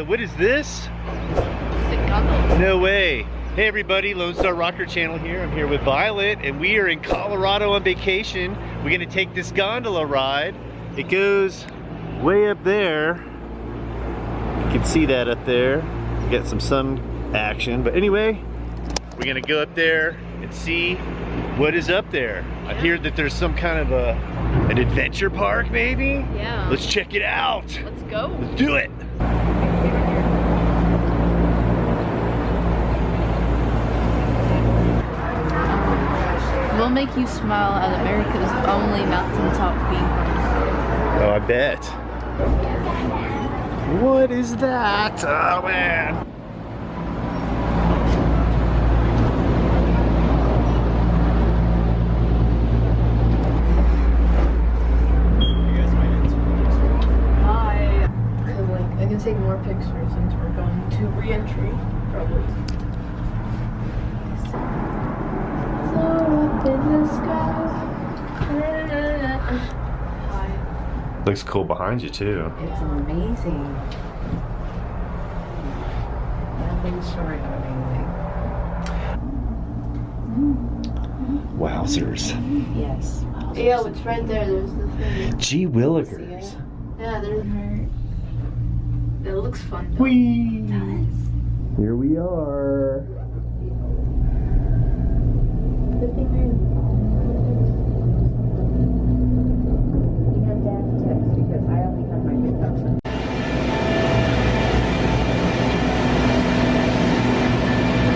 Violet, what is this? It's a gondola. No way. Hey everybody, Lone Star Rocker Channel here. I'm here with Violet and we are in Colorado on vacation. We're gonna take this gondola ride. It goes way up there. You can see that up there. Get some sun action. But anyway, we're gonna go up there and see what is up there. I hear that there's some kind of an adventure park maybe? Yeah. Let's check it out. Let's go. Let's do it. We'll make you smile at America's only mountaintop theme park. Oh, I bet. What is that? Oh man. Hi. I can take more pictures since we're going to re-entry, probably. In the sky. Hi. Looks cool behind you too. It's amazing. Nothing short of amazing. Wowzers. Yes. Yeah, it's right there. There's the thing. Gee willikers. Yeah, there's her. That looks fun. Whee! Here we are.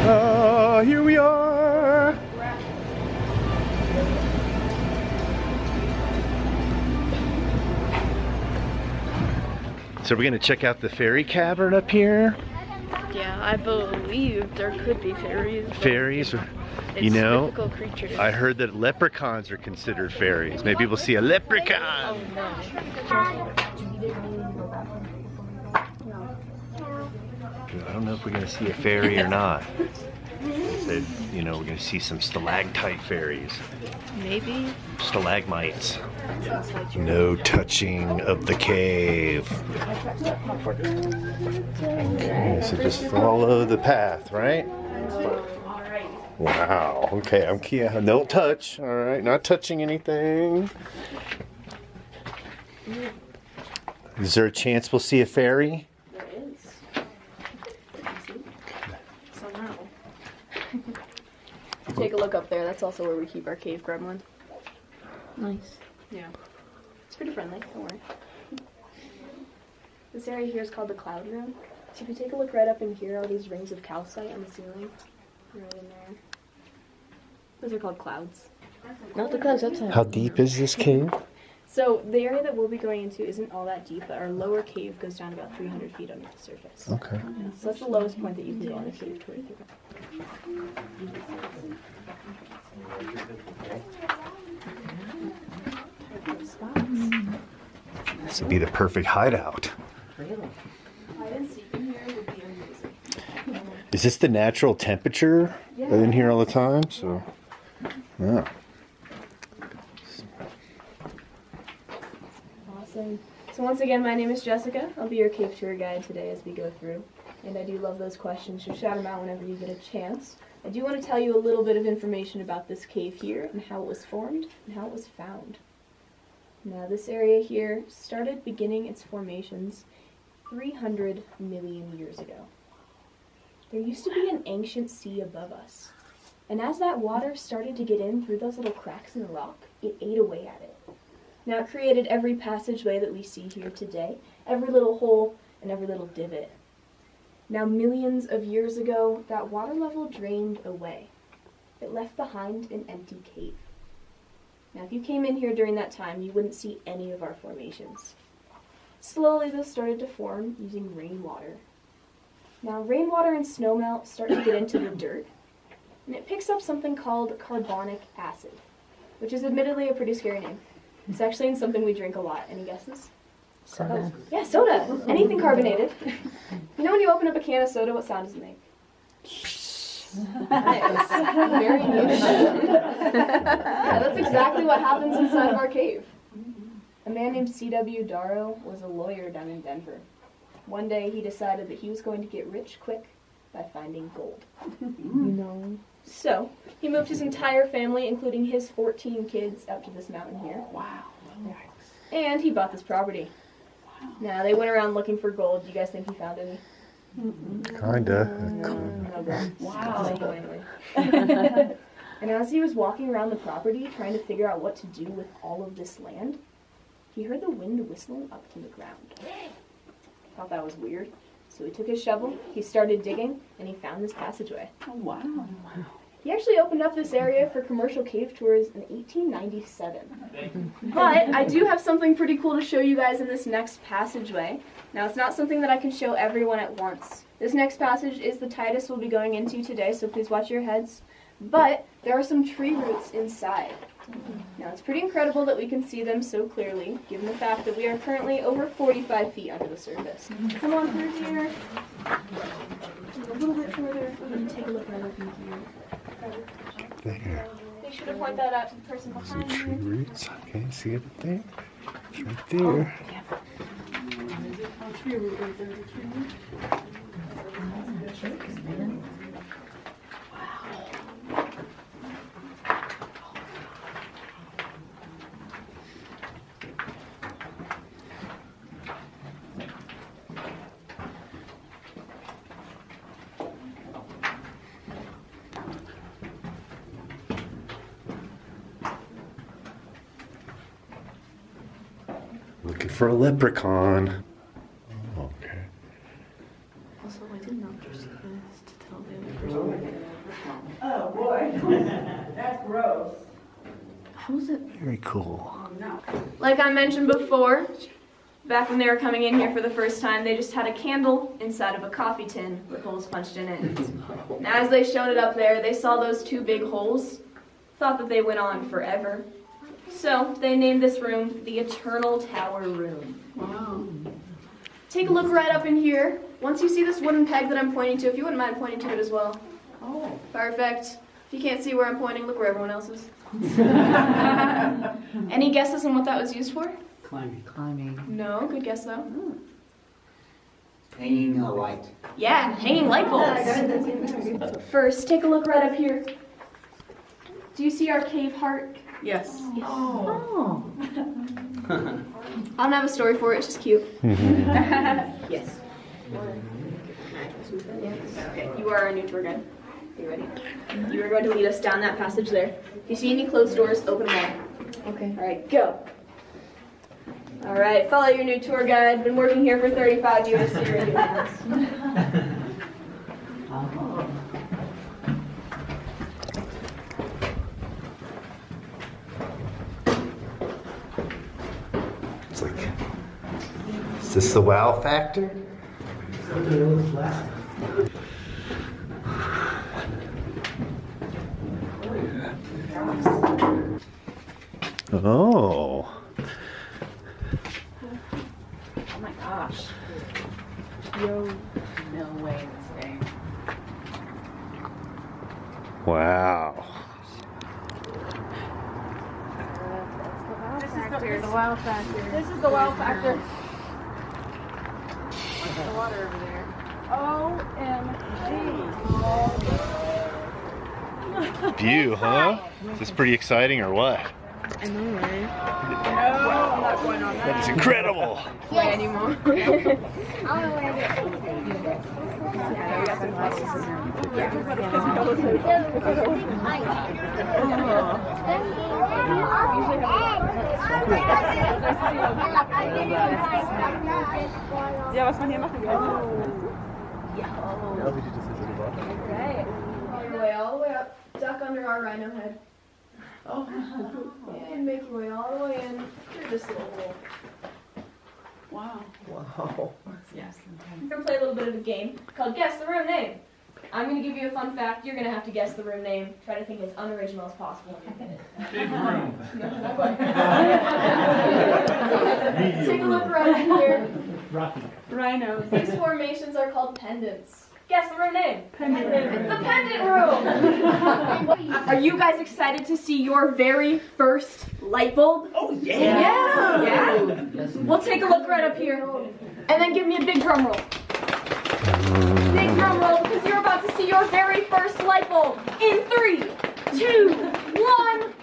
Oh, here we are. So we're gonna check out the fairy cavern up here. Yeah, I believe there could be fairies. Fairies, you know, I heard that leprechauns are considered fairies. Maybe we'll see a leprechaun. Oh no. I don't know if we're gonna see a fairy or not. Said, you know, we're gonna see some stalactite fairies. Maybe. Stalagmites. No touching of the cave. Okay, so just follow the path, right? Wow. Okay, I'm key. Don't touch. All right, not touching anything. Is there a chance we'll see a fairy? There is. Somehow. Take a look up there. That's also where we keep our cave gremlin. Nice. Yeah. It's pretty friendly. Don't worry. This area here is called the Cloud Room. So if you take a look right up in here, all these rings of calcite on the ceiling. Right in there. Those are called clouds. Not the clouds outside. How deep is this cave? So the area that we'll be going into isn't all that deep, but our lower cave goes down about 300 feet under the surface. Okay. Yeah, so that's the lowest point that you can go on a cave tour. This would be the perfect hideout. Really? Hide and seek in here would be amazing. Is this the natural temperature in here all the time? So, yeah. Awesome. So once again, my name is Jessica. I'll be your cave tour guide today as we go through. And I do love those questions, so shout them out whenever you get a chance. I do want to tell you a little bit of information about this cave here and how it was formed and how it was found. Now this area here started beginning its formations 300 million years ago. There used to be an ancient sea above us. And as that water started to get in through those little cracks in the rock, it ate away at it. Now it created every passageway that we see here today, every little hole and every little divot. Now millions of years ago, that water level drained away. It left behind an empty cave. Now if you came in here during that time, you wouldn't see any of our formations. Slowly those started to form using rainwater. Now rainwater and snowmelt start to get into the dirt, and it picks up something called carbonic acid, which is admittedly a pretty scary name. It's actually in something we drink a lot. Any guesses? Soda. Yeah, soda. Anything carbonated. You know when you open up a can of soda, what sound does it make? Nice. Very niche. Yeah, that's exactly what happens inside of our cave. A man named C.W. Darrow was a lawyer down in Denver. One day he decided that he was going to get rich quick by finding gold. You know. So, he moved his entire family, including his 14 kids, up to this mountain here. Wow. And he bought this property. Now, they went around looking for gold. Do you guys think he found any? Kinda. No gold. Wow. Disappointingly. And as he was walking around the property, trying to figure out what to do with all of this land, he heard the wind whistling up from the ground. Thought that was weird. So he took his shovel, he started digging, and he found this passageway. Oh, wow. He actually opened up this area for commercial cave tours in 1897. But I do have something pretty cool to show you guys in this next passageway. Now, it's not something that I can show everyone at once. This next passage is the tightest we'll be going into today, so please watch your heads. But there are some tree roots inside. Now, it's pretty incredible that we can see them so clearly, given the fact that we are currently over 45 feet under the surface. Come on through here. A little bit further. And take a look right over here. There. Make sure to point that out to the person Those are behind tree you. roots. Okay, see it up there? It's right there. Tree root right there. Tree root. Looking for a leprechaun. Oh, okay. Also, I did not just this to tell the other person. Oh, boy. That's gross. How is it? Very cool. Oh, no. Like I mentioned before, back when they were coming in here for the first time, they just had a candle inside of a coffee tin with holes punched in it. And as they showed it up there, they saw those two big holes, thought that they went on forever. So they named this room the Eternal Tower Room. Wow. Take a look right up in here. Once you see this wooden peg that I'm pointing to, if you wouldn't mind pointing to it as well. Oh. Perfect. If you can't see where I'm pointing, look where everyone else is. Any guesses on what that was used for? Climbing. No, good guess though. Hanging a light. Yeah, hanging light bulbs. First, take a look right up here. Do you see our cave heart? Yes. Oh. I don't have a story for it, it's just cute. Yes. Okay, you are our new tour guide. Are you ready? You are going to lead us down that passage there. If you see any closed doors, open them all. Okay. All right, go. All right, follow your new tour guide. Been working here for 35 years, so you're doing this. It's like, is this the wow factor? Oh. Oh my gosh. Yo. No way this thing. Wow. This is the wow factor. This is the wow factor. What's the water over there? OMG. View, huh? Is this pretty exciting or what? I know, right? No, I'm not going on That is incredible. Play anymore. Ja, was man hier machen kann. Okay. All the way up. Duck under our rhino head. Oh. And make your way all the way in through this little hole. Wow. Wow. Yes. We're going to play a little bit of a game called Guess the Room Name. I'm going to give you a fun fact. You're going to have to guess the room name. Try to think as unoriginal as possible. Big room. No, not quite. Take a look right in here. Rocky. Rhinos. These formations are called pendants. Guess the room name. Pendant Room. The Pendant Room. Are you guys excited to see your very first light bulb? Oh, yeah. Yeah? We'll take a look right up here. And then give me a big drum roll. Big drum roll because you're about to see your very first light bulb in 3, 2, 1.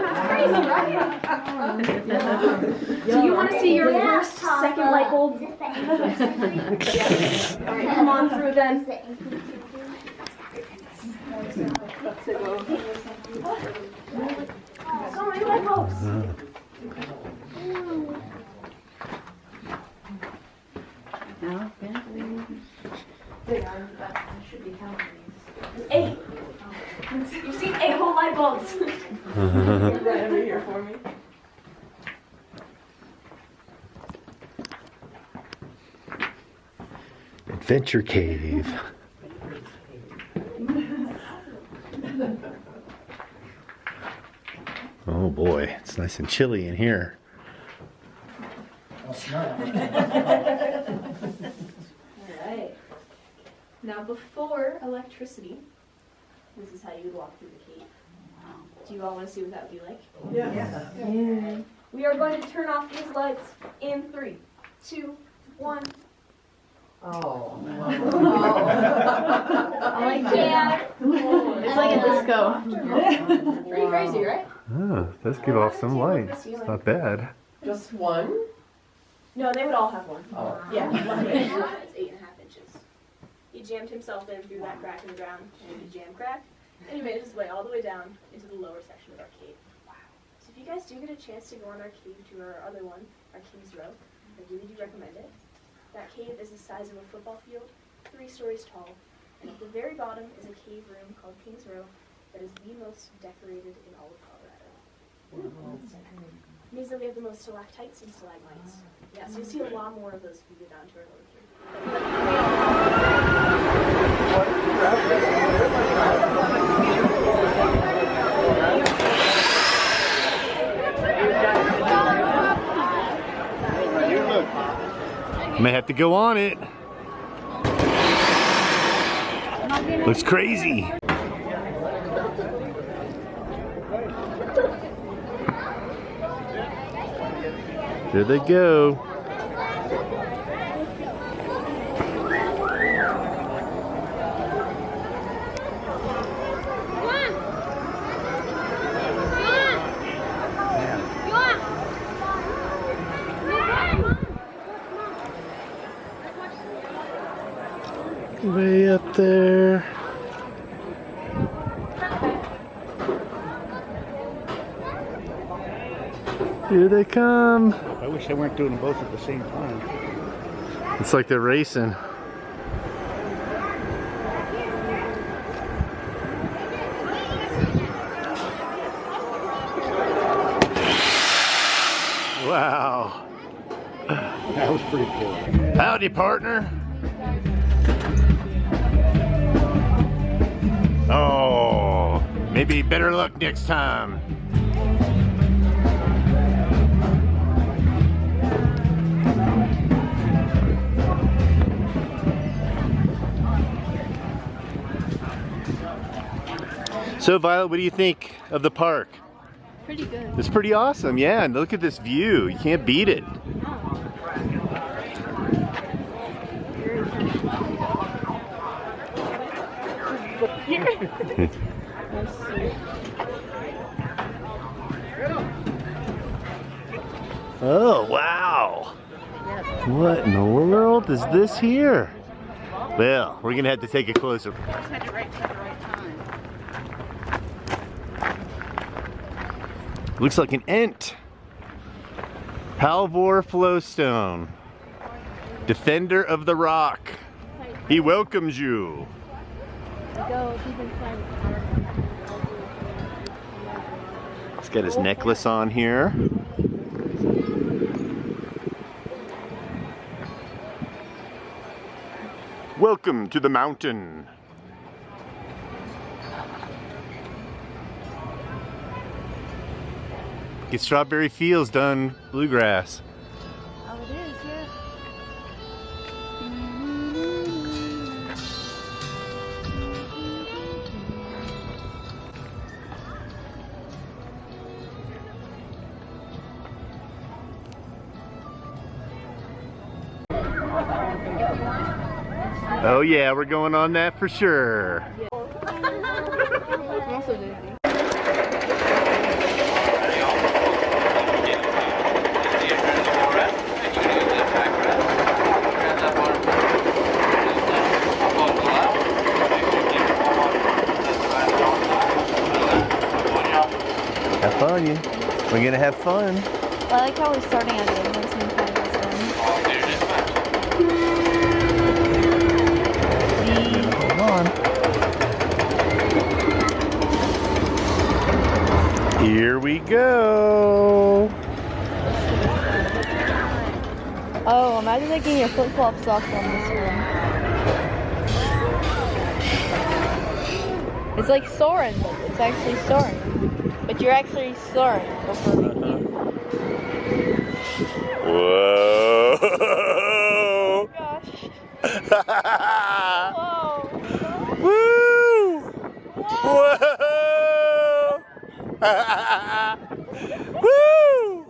That's crazy, right? Do you want to see your first, second light bulb? Yes. All right, come on through then. So many light bulbs. No, yeah. Should be counting these. 8. You've seen 8 whole light bulbs. Right over here for me. Adventure Cave. Oh boy, it's nice and chilly in here. Alright. Now before electricity, this is how you would walk through the cave. Do you all want to see what that would be like? Yeah. We are going to turn off these lights in 3, 2, 1. Oh. I like that. It's like a disco. Pretty crazy, right? Oh, does give off some lights. It's not bad. Just one? No, they would all have one. Oh. Yeah, one it's 8.5 inches. He jammed himself in through that crack in the ground, and the jam crack, and he made his way all the way down into the lower section of our cave. Wow. So if you guys do get a chance to go on our cave tour, our other one, our King's Row, I really do recommend it. That cave is the size of a football field, 3 stories tall, and at the very bottom is a cave room called King's Row that is the most decorated in all of Colorado. It means that we have the most stalactites and stalagmites. Yeah, so you'll see a lot more of those if you go down to our lower cave. May have to go on it. Looks crazy. There they go. Way up there. Here they come. I wish they weren't doing them both at the same time. It's like they're racing. Wow. That was pretty cool. Howdy, partner. Oh, maybe better luck next time. So, Violet, what do you think of the park? Pretty good. It's pretty awesome, yeah. And look at this view. You can't beat it. Oh, wow. What in the world is this here? Well, we're going to have to take a closer. Just had to write at the right time. Looks like an Ent. Halvor Flowstone. Defender of the Rock. He welcomes you. He's got his necklace on here. Welcome to the mountain. Get Strawberry Fields done bluegrass. Oh, it is, yeah. Oh yeah, we're going on that for sure. I'm also dizzy. Have fun, you. We're gonna have fun. I like how we're starting at the end and kind of Hold on. Here we go. Oh, imagine taking your flip-flops off on this one. It's like soaring, but it's actually soaring. But you're actually soaring before making Whoa. Oh gosh. Whoa. Woo! Whoa! Woo!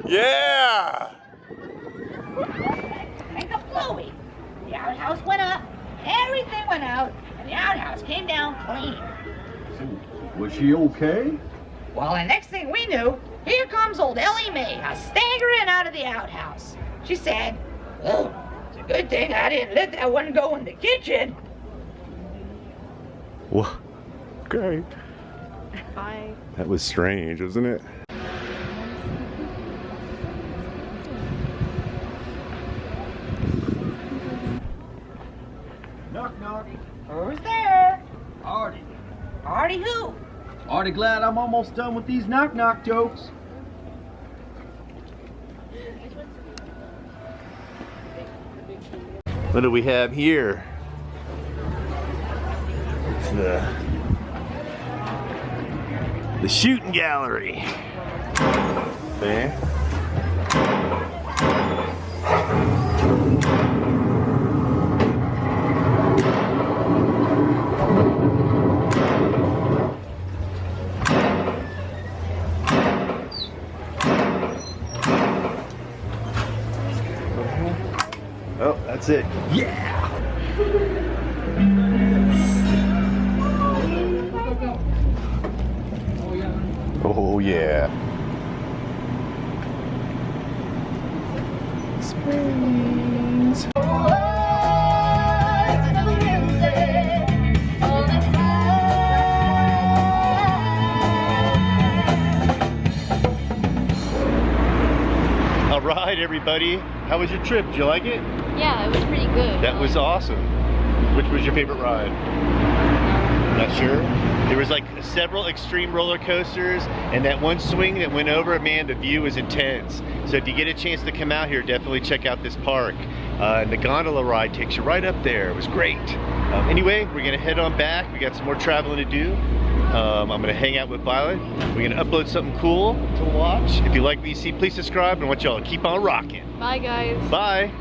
Yeah! And kablooey! The outhouse went up, everything went out, and the outhouse came down clean. Was she okay? Well, the next thing we knew, here comes old Ellie Mae, staggering out of the outhouse. She said, "Oh, it's a good thing I didn't let that one go in the kitchen." Whoa. Okay. Bye. That was strange, wasn't it? Knock, knock. Who's there? Artie. Artie who? Artie glad I'm almost done with these knock, knock jokes. What do we have here? It's the shooting gallery. There. Oh, that's it. Yeah! Oh, yeah. Springs. All right, everybody. How was your trip? Did you like it? Yeah, it was pretty good. That was awesome. Which was your favorite ride? Not sure. There was like several extreme roller coasters, and that one swing that went over, man, the view was intense. So if you get a chance to come out here, definitely check out this park. And the gondola ride takes you right up there. It was great. Anyway, we're gonna head on back. We got some more traveling to do. I'm gonna hang out with Violet. We're gonna upload something cool to watch. If you like what you see, please subscribe, and I want y'all to keep on rocking. Bye, guys. Bye.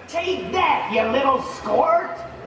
Take that, you little squirt!